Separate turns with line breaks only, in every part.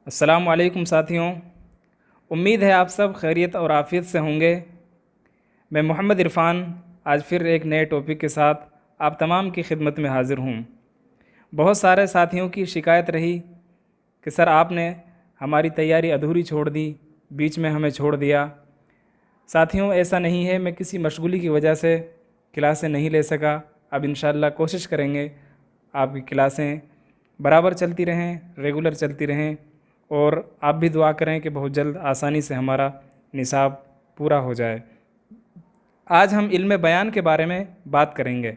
السلام علیکم ساتھیوں، امید ہے آپ سب خیریت اور عافیت سے ہوں گے۔ میں محمد عرفان آج پھر ایک نئے ٹاپک کے ساتھ آپ تمام کی خدمت میں حاضر ہوں۔ بہت سارے ساتھیوں کی شکایت رہی کہ سر آپ نے ہماری تیاری ادھوری چھوڑ دی، بیچ میں ہمیں چھوڑ دیا۔ ساتھیوں ایسا نہیں ہے، میں کسی مشغولی کی وجہ سے کلاسیں نہیں لے سکا۔ اب انشاءاللہ کوشش کریں گے آپ کی کلاسیں برابر چلتی رہیں، ریگولر چلتی رہیں، اور آپ بھی دعا کریں کہ بہت جلد آسانی سے ہمارا نصاب پورا ہو جائے۔ آج ہم علم بیان کے بارے میں بات کریں گے۔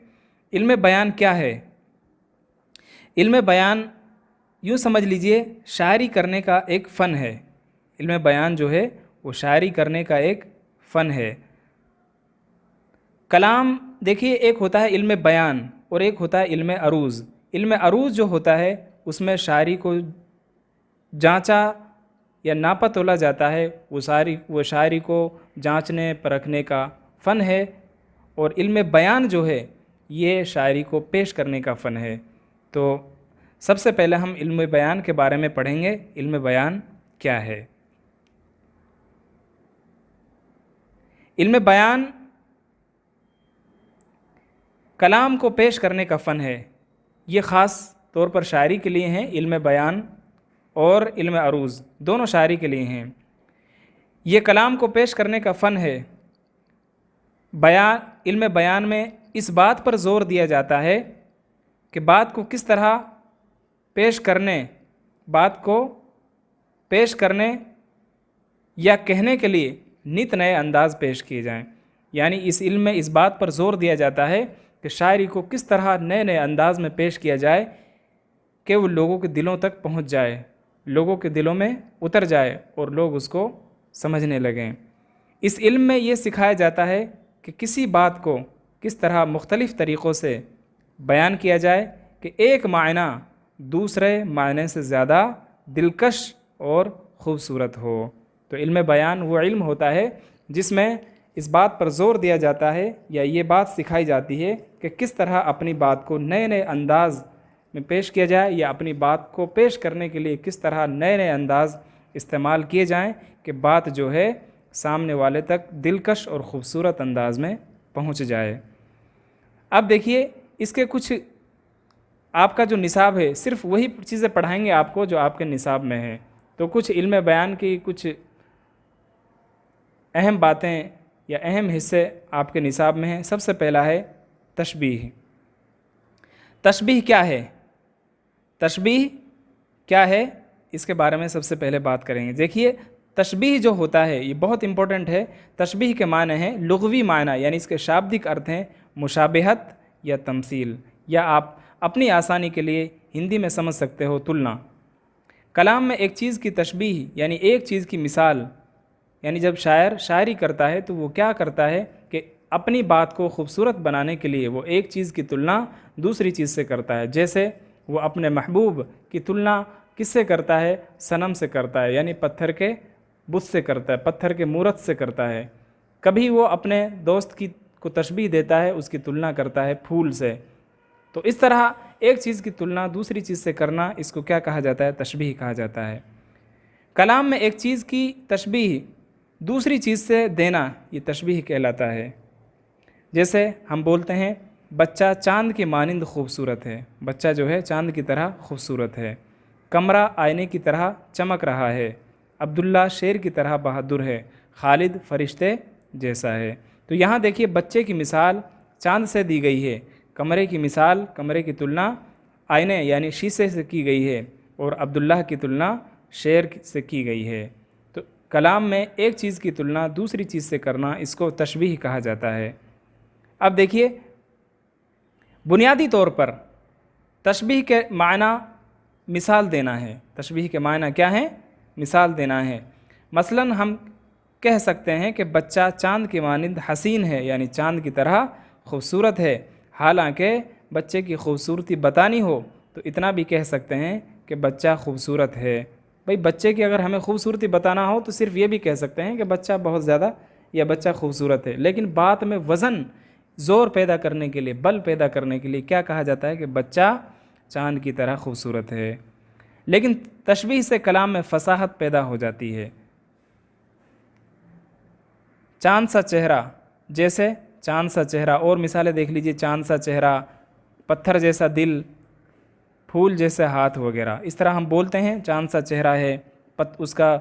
علم بیان کیا ہے؟ علم بیان یوں سمجھ لیجئے شاعری کرنے کا ایک فن ہے۔ علم بیان جو ہے وہ شاعری کرنے کا ایک فن ہے۔ کلام دیکھیے، ایک ہوتا ہے علم بیان اور ایک ہوتا ہے علم عروض۔ علم عروض جو ہوتا ہے اس میں شاعری کو جانچا یا ناپا تولا جاتا ہے، وہ شاعری کو جانچنے پرکھنے کا فن ہے، اور علم بیان جو ہے یہ شاعری کو پیش کرنے کا فن ہے۔ تو سب سے پہلے ہم علم بیان کے بارے میں پڑھیں گے۔ علم بیان کیا ہے؟ علم بیان کلام کو پیش کرنے کا فن ہے۔ یہ خاص طور پر شاعری کے لیے ہیں۔ علم بیان اور علم عروض دونوں شاعری کے لیے ہیں۔ یہ کلام کو پیش کرنے کا فن ہے۔ علم بیان میں اس بات پر زور دیا جاتا ہے کہ بات کو کس طرح پیش کرنے یا کہنے کے لیے نت نئے انداز پیش کیے جائیں۔ یعنی اس علم میں اس بات پر زور دیا جاتا ہے کہ شاعری کو کس طرح نئے نئے انداز میں پیش کیا جائے کہ وہ لوگوں کے دلوں تک پہنچ جائے، لوگوں کے دلوں میں اتر جائے اور لوگ اس کو سمجھنے لگیں۔ اس علم میں یہ سکھایا جاتا ہے کہ کسی بات کو کس طرح مختلف طریقوں سے بیان کیا جائے کہ ایک معنی دوسرے معنی سے زیادہ دلکش اور خوبصورت ہو۔ تو علم بیان وہ علم ہوتا ہے جس میں اس بات پر زور دیا جاتا ہے یا یہ بات سکھائی جاتی ہے کہ کس طرح اپنی بات کو نئے نئے انداز میں پیش کیا جائے، یا اپنی بات کو پیش کرنے کے لیے کس طرح نئے نئے انداز استعمال کیے جائیں کہ بات جو ہے سامنے والے تک دلکش اور خوبصورت انداز میں پہنچ جائے۔ اب دیکھیے، اس کے کچھ آپ کا جو نصاب ہے صرف وہی چیزیں پڑھائیں گے آپ کو جو آپ کے نصاب میں ہیں۔ تو کچھ علم بیان کی کچھ اہم باتیں یا اہم حصے آپ کے نصاب میں ہیں۔ سب سے پہلا ہے تشبیہ۔ تشبیہ کیا ہے؟ تشبیہ کیا ہے اس کے بارے میں سب سے پہلے بات کریں گے۔ دیکھیے، تشبیہ جو ہوتا ہے یہ بہت امپورٹنٹ ہے۔ تشبیہ کے معنی ہیں لغوی معنی، یعنی اس کے شابدک ارتھ ہیں مشابہت یا تمثیل، یا آپ اپنی آسانی کے لیے ہندی میں سمجھ سکتے ہو تلنا۔ کلام میں ایک چیز کی تشبیہ یعنی ایک چیز کی مثال، یعنی جب شاعر شاعری کرتا ہے تو وہ کیا کرتا ہے کہ اپنی بات کو خوبصورت بنانے کے لیے وہ ایک چیز کی تلنا دوسری چیز سے کرتا ہے۔ جیسے وہ اپنے محبوب کی تلنا کس سے کرتا ہے؟ صنم سے کرتا ہے، یعنی پتھر کے بت سے کرتا ہے، پتھر کے مورت سے کرتا ہے۔ کبھی وہ اپنے دوست کو تشبیہ دیتا ہے، اس کی تلنا کرتا ہے پھول سے۔ تو اس طرح ایک چیز کی تلنا دوسری چیز سے کرنا، اس کو کیا کہا جاتا ہے؟ تشبیہ کہا جاتا ہے۔ کلام میں ایک چیز کی تشبیہ دوسری چیز سے دینا یہ تشبیہ کہلاتا ہے۔ جیسے ہم بولتے ہیں بچہ چاند کی مانند خوبصورت ہے، بچہ جو ہے چاند کی طرح خوبصورت ہے۔ کمرہ آئینے کی طرح چمک رہا ہے، عبداللہ شیر کی طرح بہادر ہے، خالد فرشتے جیسا ہے۔ تو یہاں دیکھیے بچے کی مثال چاند سے دی گئی ہے، کمرے کی مثال، کمرے کی تلنا آئینے یعنی شیشے سے کی گئی ہے، اور عبداللہ کی تلنا شیر سے کی گئی ہے۔ تو کلام میں ایک چیز کی تلنا دوسری چیز سے کرنا، اس کو تشبیہ کہا جاتا ہے۔ اب دیکھیے، بنیادی طور پر تشبیہ کے معنی مثال دینا ہے۔ تشبیہ کے معنی کیا ہیں؟ مثال دینا ہے۔ مثلا ہم کہہ سکتے ہیں کہ بچہ چاند کی مانند حسین ہے، یعنی چاند کی طرح خوبصورت ہے۔ حالانکہ بچے کی خوبصورتی بتانی ہو تو اتنا بھی کہہ سکتے ہیں کہ بچہ خوبصورت ہے۔ بھئی بچے کی اگر ہمیں خوبصورتی بتانا ہو تو صرف یہ بھی کہہ سکتے ہیں کہ بچہ بہت زیادہ یا بچہ خوبصورت ہے، لیکن بات میں وزن زور پیدا کرنے کے لیے، بل پیدا کرنے کے لیے کیا کہا جاتا ہے کہ بچہ چاند کی طرح خوبصورت ہے۔ لیکن تشبیہ سے کلام میں فصاحت پیدا ہو جاتی ہے۔ چاند سا چہرہ، جیسے چاند سا چہرہ، اور مثالیں دیکھ لیجئے، چاند سا چہرہ، پتھر جیسا دل، پھول جیسے ہاتھ وغیرہ۔ اس طرح ہم بولتے ہیں چاند سا چہرہ ہے، اس کا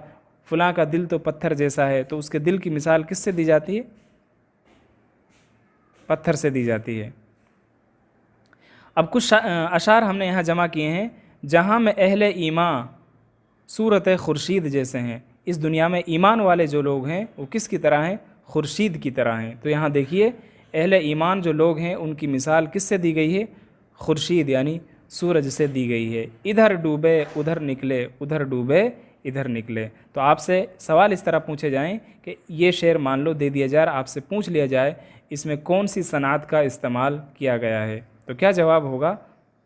فلاں کا دل تو پتھر جیسا ہے، تو اس کے دل کی مثال کس سے دی جاتی ہے؟ پتھر سے دی جاتی ہے۔ اب کچھ اشعار ہم نے یہاں جمع کیے ہیں۔ جہاں میں اہل ایمان صورت خورشید جیسے ہیں، اس دنیا میں ایمان والے جو لوگ ہیں وہ کس کی طرح ہیں؟ خورشید کی طرح ہیں۔ تو یہاں دیکھیے اہل ایمان جو لوگ ہیں ان کی مثال کس سے دی گئی ہے؟ خورشید یعنی سورج سے دی گئی ہے۔ ادھر ڈوبے ادھر نکلے، ادھر ڈوبے ادھر نکلے۔ تو آپ سے سوال اس طرح پوچھے جائیں کہ یہ شعر مان لو دے دیا جائے، آپ سے پوچھ لیا جائے اس میں کون سی صنعت کا استعمال کیا گیا ہے، تو کیا جواب ہوگا؟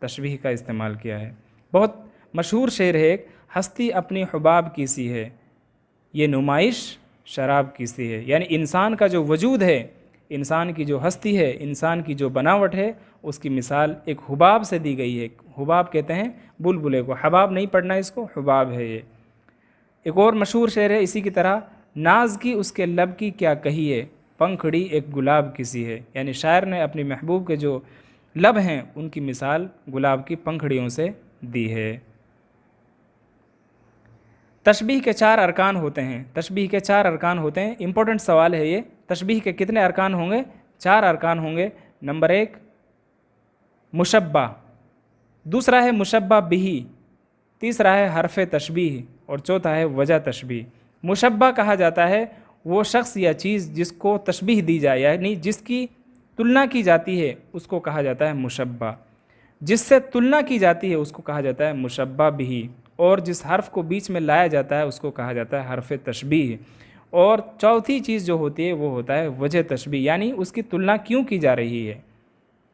تشبیہ کا استعمال کیا ہے۔ بہت مشہور شعر ہے ایک، ہستی اپنی حباب کی سی ہے، یہ نمائش شراب کی سی ہے۔ یعنی انسان کا جو وجود ہے، انسان کی جو ہستی ہے، انسان کی جو بناوٹ ہے، اس کی مثال ایک حباب سے دی گئی ہے۔ حباب کہتے ہیں بلبلے کو، حباب نہیں پڑھنا اس کو، حباب ہے یہ۔ ایک اور مشہور شعر ہے اسی کی طرح، ناز کی اس کے لب کی کیا کہیے، پنکھڑی ایک گلاب کی سی ہے۔ یعنی شاعر نے اپنی محبوب کے جو لب ہیں ان کی مثال گلاب کی پنکھڑیوں سے دی ہے۔ تشبیہ کے 4 ارکان ہوتے ہیں۔ تشبیہ کے 4 ارکان ہوتے ہیں، امپورٹنٹ سوال ہے یہ۔ تشبیہ کے کتنے ارکان ہوں گے؟ 4 ارکان ہوں گے۔ نمبر 1 مشبہ، دوسرا ہے مشبہ بہی، تیسرا ہے حرف تشبیہ، اور چوتھا ہے وجہ تشبیہ۔ مشبہ کہا جاتا ہے وہ شخص یا چیز جس کو تشبیہ دی جائے، یعنی جس کی تلنا کی جاتی ہے اس کو کہا جاتا ہے مشبہ۔ جس سے تلنا کی جاتی ہے اس کو کہا جاتا ہے مشبہ بہی، اور جس حرف کو بیچ میں لایا جاتا ہے اس کو کہا جاتا ہے حرف تشبیہ۔ اور چوتھی چیز جو ہوتی ہے وہ ہوتا ہے وجہ تشبیہ، یعنی اس کی تلنا کیوں کی جا رہی ہے۔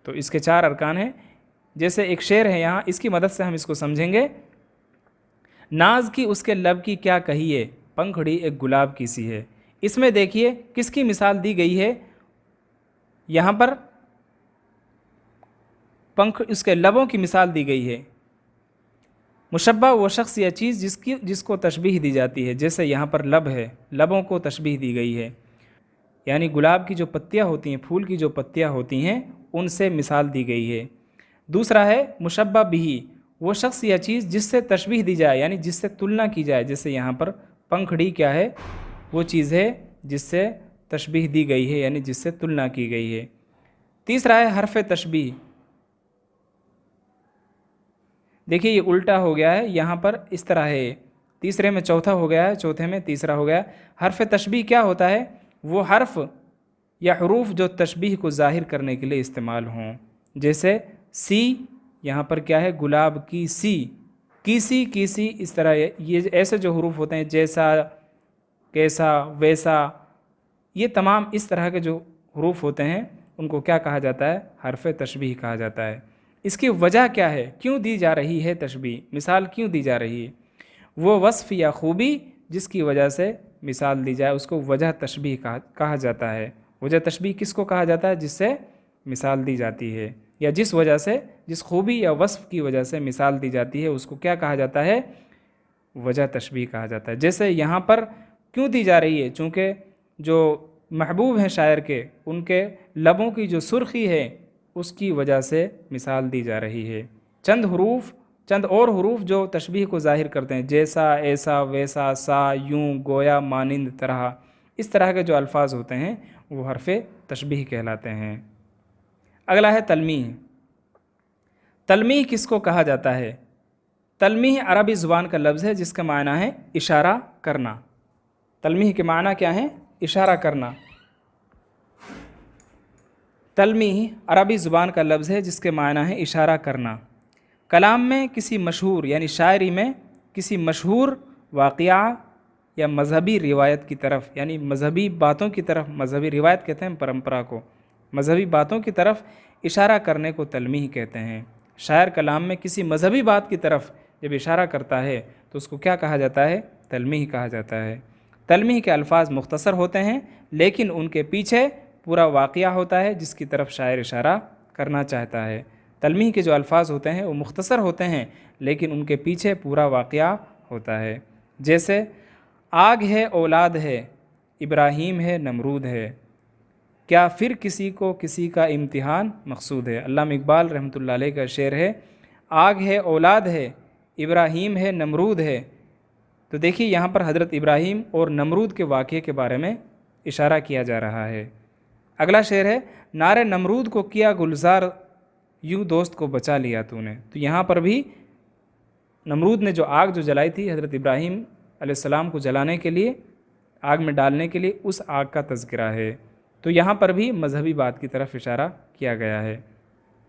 تو اس کے 4 ارکان ہیں۔ جیسے ایک شعر ہے یہاں، اس کی مدد سے ہم اس کو سمجھیں گے۔ ناز کی اس کے لب کی کیا کہیے، پنکھڑی ایک گلاب کی سی ہے۔ اس میں دیکھیے کس کی مثال دی گئی ہے؟ یہاں پر اس کے لبوں کی مثال دی گئی ہے۔ مشبہ وہ شخص یا چیز جس کو تشبیہ دی جاتی ہے، جیسے یہاں پر لب ہے، لبوں کو تشبیہ دی گئی ہے، یعنی گلاب کی جو پتیاں ہوتی ہیں، پھول کی جو پتیاں ہوتی ہیں ان سے مثال دی گئی ہے۔ دوسرا ہے مشبہ بہی، وہ شخص یا چیز جس سے تشبیہ دی جائے، یعنی جس سے تلنا کی جائے، جیسے یہاں پر پنکھڑی کیا ہے؟ وہ چیز ہے جس سے تشبیہ دی گئی ہے، یعنی جس سے تلنا کی گئی ہے۔ تیسرا ہے حرف تشبیہ، دیکھیے یہ الٹا ہو گیا ہے، یہاں پر اس طرح ہے، تیسرے میں چوتھا ہو گیا ہے، چوتھے میں تیسرا ہو گیا۔ حرف تشبیہ کیا ہوتا ہے؟ وہ حرف یا حروف جو تشبیہ کو ظاہر کرنے کے لیے استعمال ہوں، جیسے سی، یہاں پر کیا ہے؟ گلاب کی سی، کیسی کیسی، اس طرح یہ ایسے جو حروف ہوتے ہیں، جیسا، کیسا، ویسا، یہ تمام اس طرح کے جو حروف ہوتے ہیں ان کو کیا کہا جاتا ہے؟ حرف تشبیہ کہا جاتا ہے۔ اس کی وجہ کیا ہے؟ کیوں دی جا رہی ہے تشبیہ؟ مثال کیوں دی جا رہی ہے؟ وہ وصف یا خوبی جس کی وجہ سے مثال دی جائے اس کو وجہ تشبیہ کہا جاتا ہے۔ وجہ تشبیہ کس کو کہا جاتا ہے؟ جس سے مثال دی جاتی ہے، یا جس وجہ سے، جس خوبی یا وصف کی وجہ سے مثال دی جاتی ہے اس کو کیا کہا جاتا ہے؟ وجہ تشبیہ کہا جاتا ہے۔ جیسے یہاں پر کیوں دی جا رہی ہے؟ چونکہ جو محبوب ہیں شاعر کے، ان کے لبوں کی جو سرخی ہے اس کی وجہ سے مثال دی جا رہی ہے۔ چند اور حروف جو تشبیہ کو ظاہر کرتے ہیں، جیسا، ایسا، ویسا، سا، یوں، گویا، مانند، طرح، اس طرح کے جو الفاظ ہوتے ہیں وہ حرف تشبیہ کہلاتے ہیں۔ اگلا ہے تلمیح۔ تلمیح کس کو کہا جاتا ہے؟ تلمیح عربی زبان کا لفظ ہے جس کا معنی ہے اشارہ کرنا۔ تلمیح کے معنی کیا ہیں؟ اشارہ کرنا۔ تلمیح عربی زبان کا لفظ ہے جس کے معنی ہے اشارہ کرنا۔ کلام میں کسی مشہور، یعنی شاعری میں کسی مشہور واقعہ یا مذہبی روایت کی طرف، یعنی مذہبی باتوں کی طرف، مذہبی روایت کہتے ہیں پرمپرا کو، مذہبی باتوں کی طرف اشارہ کرنے کو تلمیح کہتے ہیں۔ شاعر کلام میں کسی مذہبی بات کی طرف جب اشارہ کرتا ہے تو اس کو کیا کہا جاتا ہے؟ تلمیح کہا جاتا ہے۔ تلمیح کے الفاظ مختصر ہوتے ہیں لیکن ان کے پیچھے پورا واقعہ ہوتا ہے جس کی طرف شاعر اشارہ کرنا چاہتا ہے۔ تلمیح کے جو الفاظ ہوتے ہیں وہ مختصر ہوتے ہیں لیکن ان کے پیچھے پورا واقعہ ہوتا ہے۔ جیسے آگ ہے اولاد ہے، ابراہیم ہے نمرود ہے، کیا پھر کسی کو کسی کا امتحان مقصود ہے۔ علامہ اقبال رحمۃ اللہ علیہ کا شعر ہے، آگ ہے اولاد ہے، ابراہیم ہے نمرود ہے۔ تو دیکھیے یہاں پر حضرت ابراہیم اور نمرود کے واقعے کے بارے میں اشارہ کیا جا رہا ہے۔ اگلا شعر ہے، نار نمرود کو کیا گلزار، یوں دوست کو بچا لیا تو نے۔ تو یہاں پر بھی نمرود نے جو آگ جو جلائی تھی حضرت ابراہیم علیہ السلام کو جلانے کے لیے، آگ میں ڈالنے کے لیے، اس آگ کا تذکرہ ہے۔ تو یہاں پر بھی مذہبی بات کی طرف اشارہ کیا گیا ہے۔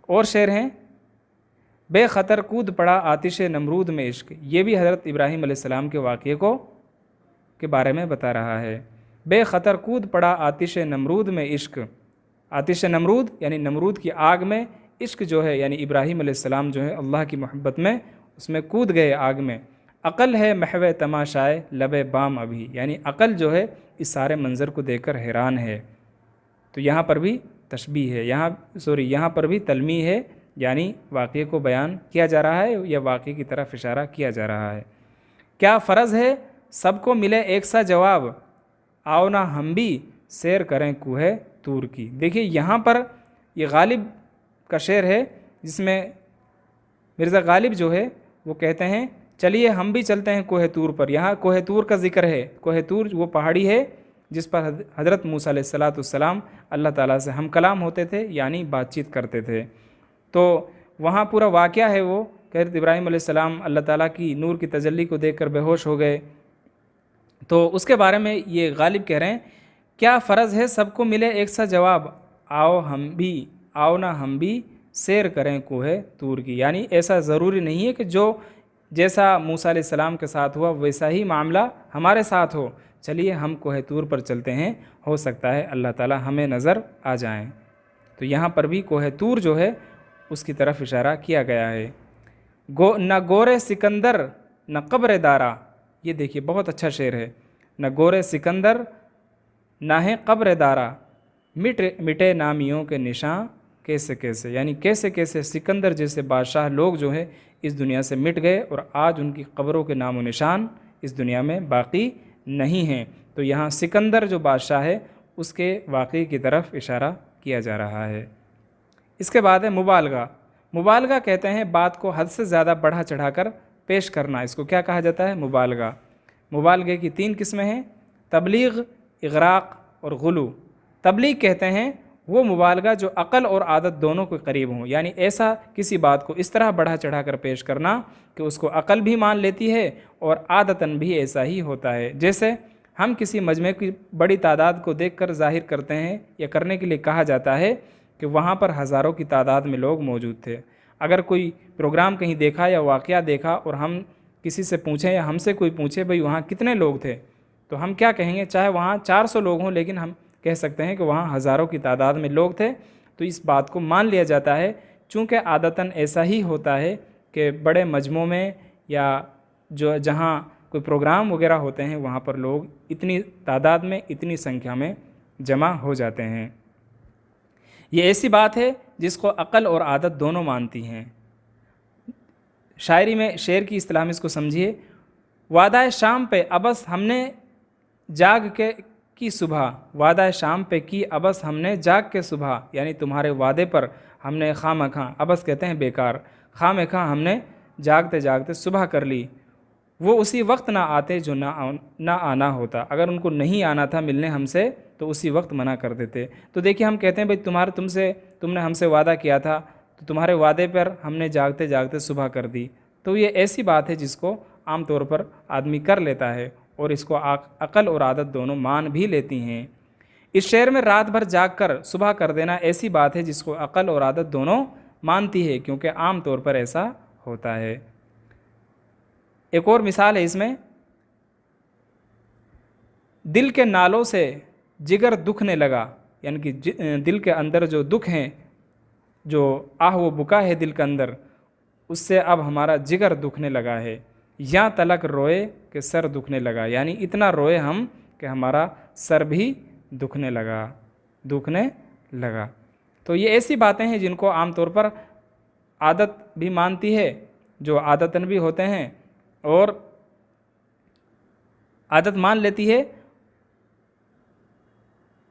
اور شعر ہیں، بے خطر کود پڑا آتش نمرود میں عشق، یہ بھی حضرت ابراہیم علیہ السلام کے واقعے کے بارے میں بتا رہا ہے۔ بے خطر کود پڑا آتش نمرود میں عشق، آتش نمرود یعنی نمرود کی آگ میں عشق جو ہے، یعنی ابراہیم علیہ السلام جو ہے اللہ کی محبت میں اس میں کود گئے آگ میں۔ عقل ہے محو تماشائے لب بام ابھی، یعنی عقل جو ہے اس سارے منظر کو دیکھ کر حیران ہے۔ تو یہاں پر بھی تشبیہ ہے، یہاں پر بھی تلمیح ہے، یعنی واقعے کو بیان کیا جا رہا ہے یا واقعے کی طرف اشارہ کیا جا رہا ہے۔ کیا فرض ہے سب کو ملے ایک سا جواب، آؤ نہ ہم بھی سیر کریں کوہ طور کی۔ دیکھیے یہاں پر یہ غالب کا شعر ہے، جس میں مرزا غالب جو ہے وہ کہتے ہیں چلیے ہم بھی چلتے ہیں کوہ طور پر۔ یہاں کوہ طور کا ذکر ہے، کوہ طور وہ پہاڑی ہے جس پر حضرت موسیٰ علیہ السلام اللہ تعالیٰ سے ہم کلام ہوتے تھے، یعنی بات چیت کرتے تھے۔ تو وہاں پورا واقعہ ہے وہ کہ حضرت ابراہیم علیہ السلام اللہ تعالیٰ کی نور کی تجلی کو دیکھ کر بے ہوش ہو گئے۔ تو اس کے بارے میں یہ غالب کہہ رہے ہیں، کیا فرض ہے سب کو ملے ایک سا جواب، آؤ نہ ہم بھی سیر کریں کوہ طور کی، یعنی ایسا ضروری نہیں ہے کہ جو جیسا موسیٰ علیہ السلام کے ساتھ ہوا ویسا ہی معاملہ ہمارے ساتھ ہو، چلیے ہم کوہ طور پر چلتے ہیں، ہو سکتا ہے اللہ تعالیٰ ہمیں نظر آ جائیں۔ تو یہاں پر بھی کوہ طور جو ہے اس کی طرف اشارہ کیا گیا ہے۔ نہ گور سکندر نہ قبر دارا، یہ دیکھیے بہت اچھا شعر ہے، نہ گور سکندر نہ ہے قبر دارا، مٹے نامیوں کے نشاں کیسے کیسے، یعنی کیسے کیسے سکندر جیسے بادشاہ لوگ جو ہے اس دنیا سے مٹ گئے اور آج ان کی قبروں کے نام و نشان اس دنیا میں باقی نہیں ہیں۔ تو یہاں سکندر جو بادشاہ ہے اس کے واقعے کی طرف اشارہ کیا جا رہا ہے۔ اس کے بعد ہے مبالغہ۔ مبالغہ کہتے ہیں بات کو حد سے زیادہ بڑھا چڑھا کر پیش کرنا، اس کو کیا کہا جاتا ہے؟ مبالغہ۔ مبالغے کی 3 قسمیں ہیں، تبلیغ، اغراق اور غلو۔ تبلیغ کہتے ہیں وہ مبالغہ جو عقل اور عادت دونوں کے قریب ہوں، یعنی ایسا کسی بات کو اس طرح بڑھا چڑھا کر پیش کرنا کہ اس کو عقل بھی مان لیتی ہے اور عادتاً بھی ایسا ہی ہوتا ہے۔ جیسے ہم کسی مجمع کی بڑی تعداد کو دیکھ کر ظاہر کرتے ہیں یا کرنے کے لیے کہا جاتا ہے کہ وہاں پر ہزاروں کی تعداد میں لوگ موجود تھے۔ اگر کوئی پروگرام کہیں دیکھا یا واقعہ دیکھا اور ہم کسی سے پوچھیں یا ہم سے کوئی پوچھے بھئی وہاں کتنے لوگ تھے، تو ہم کیا کہیں گے؟ چاہے وہاں 400 لوگ ہوں لیکن ہم کہہ سکتے ہیں کہ وہاں ہزاروں کی تعداد میں لوگ تھے۔ تو اس بات کو مان لیا جاتا ہے، چونکہ عادتاً ایسا ہی ہوتا ہے کہ بڑے مجموعوں میں یا جہاں کوئی پروگرام وغیرہ ہوتے ہیں وہاں پر لوگ اتنی تعداد میں اتنی سنکھیا میں جمع ہو جاتے ہیں۔ یہ ایسی بات ہے جس کو عقل اور عادت دونوں مانتی ہیں۔ شاعری میں شعر کی اصطلاح میں اس کو سمجھیے، وعدہ شام پہ ابس ہم نے جاگ کے کی صبح، وعدہ شام پہ کی ابس ہم نے جاگ کے صبح، یعنی تمہارے وعدے پر ہم نے خواہ مخواہ، ابس کہتے ہیں بیکار، خواہ مخواہ ہم نے جاگتے جاگتے صبح کر لی۔ وہ اسی وقت نہ آتے جو نہ آنا ہوتا، اگر ان کو نہیں آنا تھا ملنے ہم سے تو اسی وقت منع کر دیتے۔ تو دیکھیے ہم کہتے ہیں بھائی تم نے ہم سے وعدہ کیا تھا تو تمہارے وعدے پر ہم نے جاگتے جاگتے صبح کر دی۔ تو یہ ایسی بات ہے جس کو عام طور پر آدمی کر لیتا ہے اور اس کو عقل اور عادت دونوں مان بھی لیتی ہیں۔ اس شعر میں رات بھر جاگ کر صبح کر دینا ایسی بات ہے جس کو عقل اور عادت دونوں مانتی ہے، کیونکہ عام طور پر ایسا ہوتا ہے۔ ایک اور مثال ہے اس میں، دل کے نالوں سے جگر دکھنے لگا، یعنی کہ دل کے اندر جو دکھ ہیں، جو آہ و بکا ہے دل کے اندر، اس سے اب ہمارا جگر دکھنے لگا ہے۔ یا تلک روئے کہ سر دکھنے لگا، یعنی اتنا روئے ہم کہ ہمارا سر بھی دکھنے لگا۔ تو یہ ایسی باتیں ہیں جن کو عام طور پر عادت بھی مانتی ہے، جو عادتاً بھی ہوتے ہیں، اور عادت مان لیتی ہے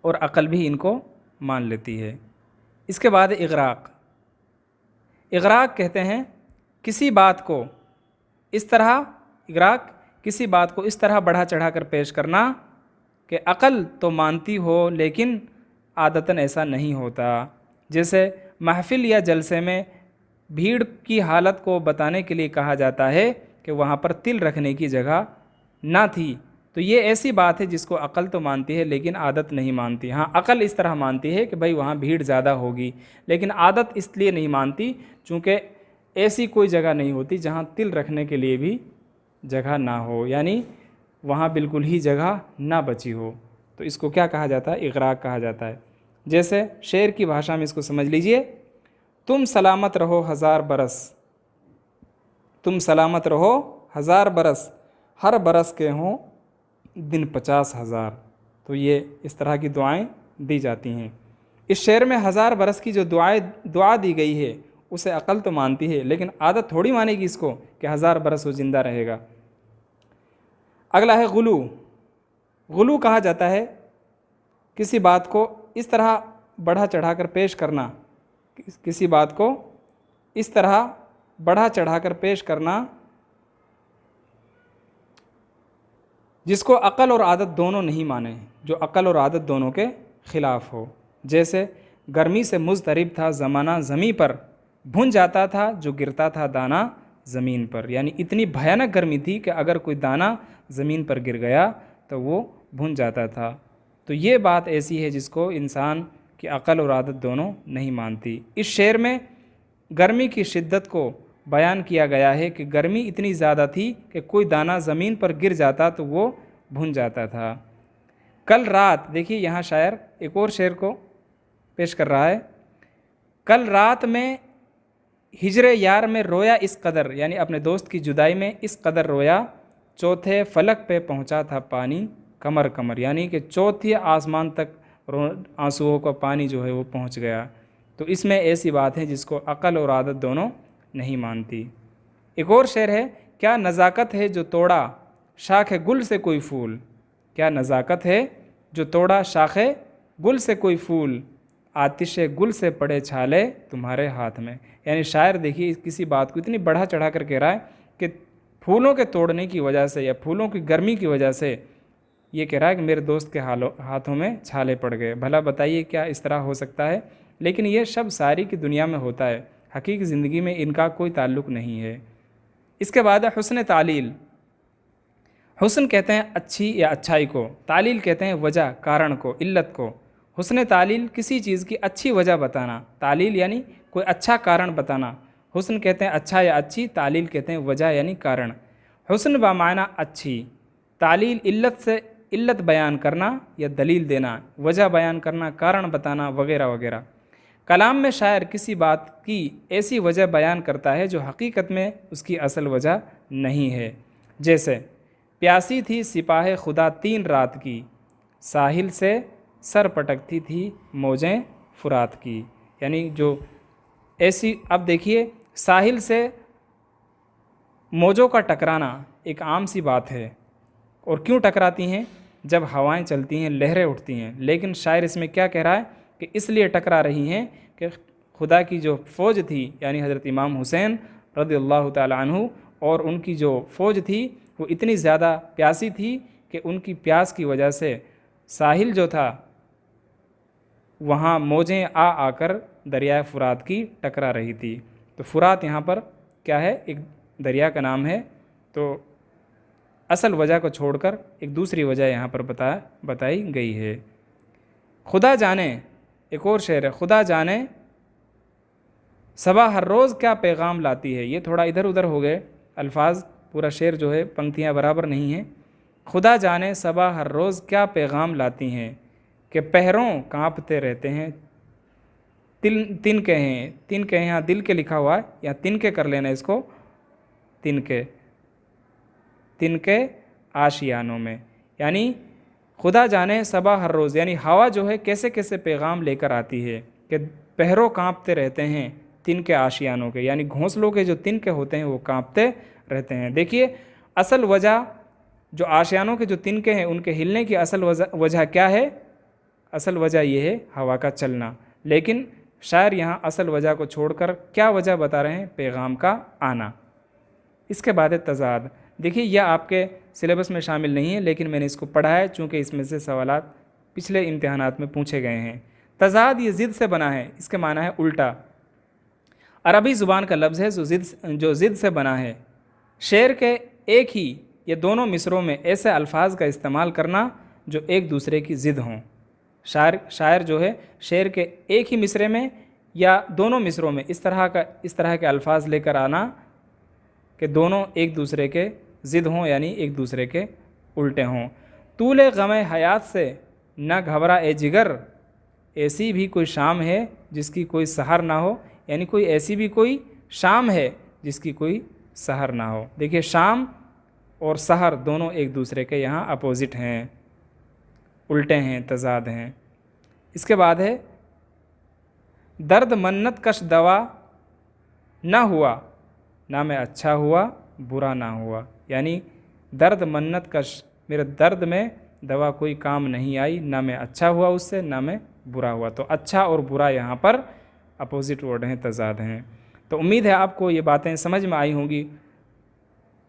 اور عقل بھی ان کو مان لیتی ہے۔ اس کے بعد اغراق۔ اغراق کہتے ہیں کسی بات کو اس طرح، اغراق کسی بات کو اس طرح بڑھا چڑھا کر پیش کرنا کہ عقل تو مانتی ہو لیکن عادتاً ایسا نہیں ہوتا۔ جیسے محفل یا جلسے میں بھیڑ کی حالت کو بتانے کے لیے کہا جاتا ہے کہ وہاں پر تل رکھنے کی جگہ نہ تھی، تو یہ ایسی بات ہے جس کو عقل تو مانتی ہے لیکن عادت نہیں مانتی۔ ہاں عقل اس طرح مانتی ہے کہ بھائی وہاں بھیڑ زیادہ ہوگی، لیکن عادت اس لیے نہیں مانتی چونکہ ایسی کوئی جگہ نہیں ہوتی جہاں تل رکھنے کے لیے بھی جگہ نہ ہو، یعنی وہاں بالکل ہی جگہ نہ بچی ہو، تو اس کو کیا کہا جاتا ہے؟ اغراق کہا جاتا ہے۔ جیسے شعر کی بھاشا میں اس کو سمجھ لیجئے، تم سلامت رہو ہزار برس، تم سلامت رہو ہزار برس، ہر برس کے ہوں دن 50,000۔ تو یہ اس طرح کی دعائیں دی جاتی ہیں۔ اس شعر میں 1000 برس کی جو دعا دی گئی ہے اسے عقل تو مانتی ہے لیکن عادت تھوڑی مانے گی اس کو کہ 1000 برس وہ زندہ رہے گا۔ اگلا ہے غلو۔ غلو کہا جاتا ہے کسی بات کو اس طرح بڑھا چڑھا کر پیش کرنا، کسی بات کو اس طرح بڑھا چڑھا کر پیش کرنا جس کو عقل اور عادت دونوں نہیں مانے، جو عقل اور عادت دونوں کے خلاف ہو۔ جیسے گرمی سے مضطرب تھا زمانہ زمیں پر، بھن جاتا تھا جو گرتا تھا دانہ زمین پر، یعنی اتنی بھیانک گرمی تھی کہ اگر کوئی دانہ زمین پر گر گیا تو وہ بھن جاتا تھا۔ تو یہ بات ایسی ہے جس کو انسان کی عقل اور عادت دونوں نہیں مانتی۔ اس شعر میں گرمی کی شدت کو بیان کیا گیا ہے کہ گرمی اتنی زیادہ تھی کہ کوئی دانہ زمین پر گر جاتا تو وہ بھن جاتا تھا۔ کل رات، دیکھیے یہاں شاعر ایک اور شعر کو پیش کر رہا ہے، کل رات میں ہجر یار میں رویا اس قدر، یعنی اپنے دوست کی جدائی میں اس قدر رویا، چوتھے فلک پہ پہنچا تھا پانی کمر کمر، یعنی کہ چوتھے آسمان تک آنسوؤں کا پانی جو ہے وہ پہنچ گیا۔ تو اس میں ایسی بات ہے جس کو عقل اور عادت دونوں نہیں مانتی۔ ایک اور شعر ہے، کیا نزاکت ہے جو توڑا شاخ گل سے کوئی پھول، کیا نزاکت ہے جو توڑا شاخ گل سے کوئی پھول، آتش گل سے پڑے چھالے تمہارے ہاتھ میں۔ یعنی شاعر دیکھیے کسی بات کو اتنی بڑھا چڑھا کر کہہ رہا ہے کہ پھولوں کے توڑنے کی وجہ سے یا پھولوں کی گرمی کی وجہ سے یہ کہہ رہا ہے کہ میرے دوست کے ہاتھوں میں چھالے پڑ گئے۔ بھلا بتائیے کیا اس طرح ہو سکتا ہے؟ لیکن یہ شب ساری کی دنیا میں ہوتا ہے، حقیقی زندگی میں ان کا کوئی تعلق نہیں ہے۔ اس کے بعد ہے حسن تعلیل۔ حسن کہتے ہیں اچھی یا اچھائی کو، تعلیل کہتے ہیں وجہ، کارن کو، علت کو۔ حسن تعلیل کسی چیز کی اچھی وجہ بتانا، تعلیل یعنی کوئی اچھا کارن بتانا۔ حسن کہتے ہیں اچھا یا اچھی، تعلیل کہتے ہیں وجہ یعنی کارن۔ حسن بمعنی اچھی، تعلیل علت سے علت بیان کرنا یا دلیل دینا، وجہ بیان کرنا، کارن بتانا وغیرہ وغیرہ۔ کلام میں شاعر کسی بات کی ایسی وجہ بیان کرتا ہے جو حقیقت میں اس کی اصل وجہ نہیں ہے۔ جیسے پیاسی تھی سپاہ خدا 3 رات کی، ساحل سے سر پٹکتی تھی موجیں فرات کی، یعنی جو ایسی، اب دیکھیے ساحل سے موجوں کا ٹکرانا ایک عام سی بات ہے، اور کیوں ٹکراتی ہیں؟ جب ہوائیں چلتی ہیں لہریں اٹھتی ہیں، لیکن شاعر اس میں کیا کہہ رہا ہے کہ اس لیے ٹکرا رہی ہیں کہ خدا کی جو فوج تھی یعنی حضرت امام حسین رضی اللہ تعالی عنہ اور ان کی جو فوج تھی وہ اتنی زیادہ پیاسی تھی کہ ان کی پیاس کی وجہ سے ساحل جو تھا وہاں موجیں آ کر دریائے فرات کی ٹکرا رہی تھی۔ تو فرات یہاں پر کیا ہے؟ ایک دریا کا نام ہے، تو اصل وجہ کو چھوڑ کر ایک دوسری وجہ یہاں پر بتائی گئی ہے۔ خدا جانے، ایک اور شعر ہے، خدا جانے صبح ہر روز کیا پیغام لاتی ہے۔ یہ تھوڑا ادھر ادھر ہو گئے الفاظ، پورا شعر جو ہے پنکتیاں برابر نہیں ہیں۔ خدا جانے صبح ہر روز کیا پیغام لاتی ہیں کہ پہروں کانپتے رہتے ہیں تن کے ہیں، تن کے یہاں دل کے لکھا ہوا ہے یا تن کے کر لینا اس کو، تن کے آشیانوں میں، یعنی خدا جانے صبح ہر روز، یعنی ہوا جو ہے کیسے کیسے پیغام لے کر آتی ہے کہ پہروں کانپتے رہتے ہیں تن کے آشیانوں کے، یعنی گھونسلوں کے جو تن کے ہوتے ہیں وہ کانپتے رہتے ہیں۔ دیکھیے اصل وجہ جو آشیانوں کے جو تنکے ہیں ان کے ہلنے کی اصل وجہ کیا ہے؟ اصل وجہ یہ ہے ہوا کا چلنا، لیکن شاعر یہاں اصل وجہ کو چھوڑ کر کیا وجہ بتا رہے ہیں؟ پیغام کا آنا۔ اس کے بعد ہے تضاد۔ دیکھیے یہ آپ کے سلیبس میں شامل نہیں ہے، لیکن میں نے اس کو پڑھا ہے چونکہ اس میں سے سوالات پچھلے امتحانات میں پوچھے گئے ہیں۔ تضاد یہ ضد سے بنا ہے، اس کے معنی ہے الٹا۔ عربی زبان کا لفظ ہے جو ضد سے بنا ہے۔ شعر کے ایک ہی یا دونوں مصروں میں ایسے الفاظ کا استعمال کرنا جو ایک دوسرے کی ضد ہوں۔ شاعر جو ہے شعر کے ایک ہی مصرے میں یا دونوں مصروں میں اس طرح کے الفاظ لے کر آنا کہ دونوں ایک دوسرے کے ضد ہوں، یعنی ایک دوسرے کے الٹے ہوں۔ طول غم حیات سے نہ گھبرا اے جگر، ایسی بھی کوئی شام ہے جس کی کوئی سحر نہ ہو، یعنی کوئی ایسی بھی کوئی شام ہے جس کی کوئی سحر نہ ہو۔ دیکھیے شام اور سحر دونوں ایک دوسرے کے یہاں اپوزٹ ہیں، الٹے ہیں، تضاد ہیں۔ اس کے بعد ہے درد منت کش دوا نہ ہوا، نہ میں اچھا ہوا برا نہ ہوا، یعنی درد منت کش، میرے درد میں دوا کوئی کام نہیں آئی، نہ میں اچھا ہوا اس سے نہ میں برا ہوا۔ تو اچھا اور برا یہاں پر اپوزٹ ورڈ ہیں، تضاد ہیں۔ تو امید ہے آپ کو یہ باتیں سمجھ میں آئی ہوں گی۔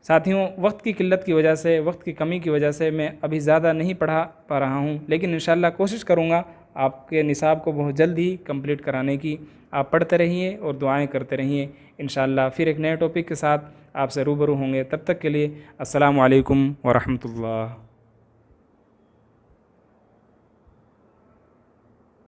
ساتھیوں وقت کی قلت کی وجہ سے، وقت کی کمی کی وجہ سے میں ابھی زیادہ نہیں پڑھا پا رہا ہوں، لیکن انشاءاللہ کوشش کروں گا آپ کے نصاب کو بہت جلد ہی کمپلیٹ کرانے کی۔ آپ پڑھتے رہیے اور دعائیں کرتے رہیے۔ انشاءاللہ پھر ایک نئے ٹاپک کے ساتھ آپ سے روبرو ہوں گے۔ تب تک کے لیے السلام علیکم ورحمۃ اللہ۔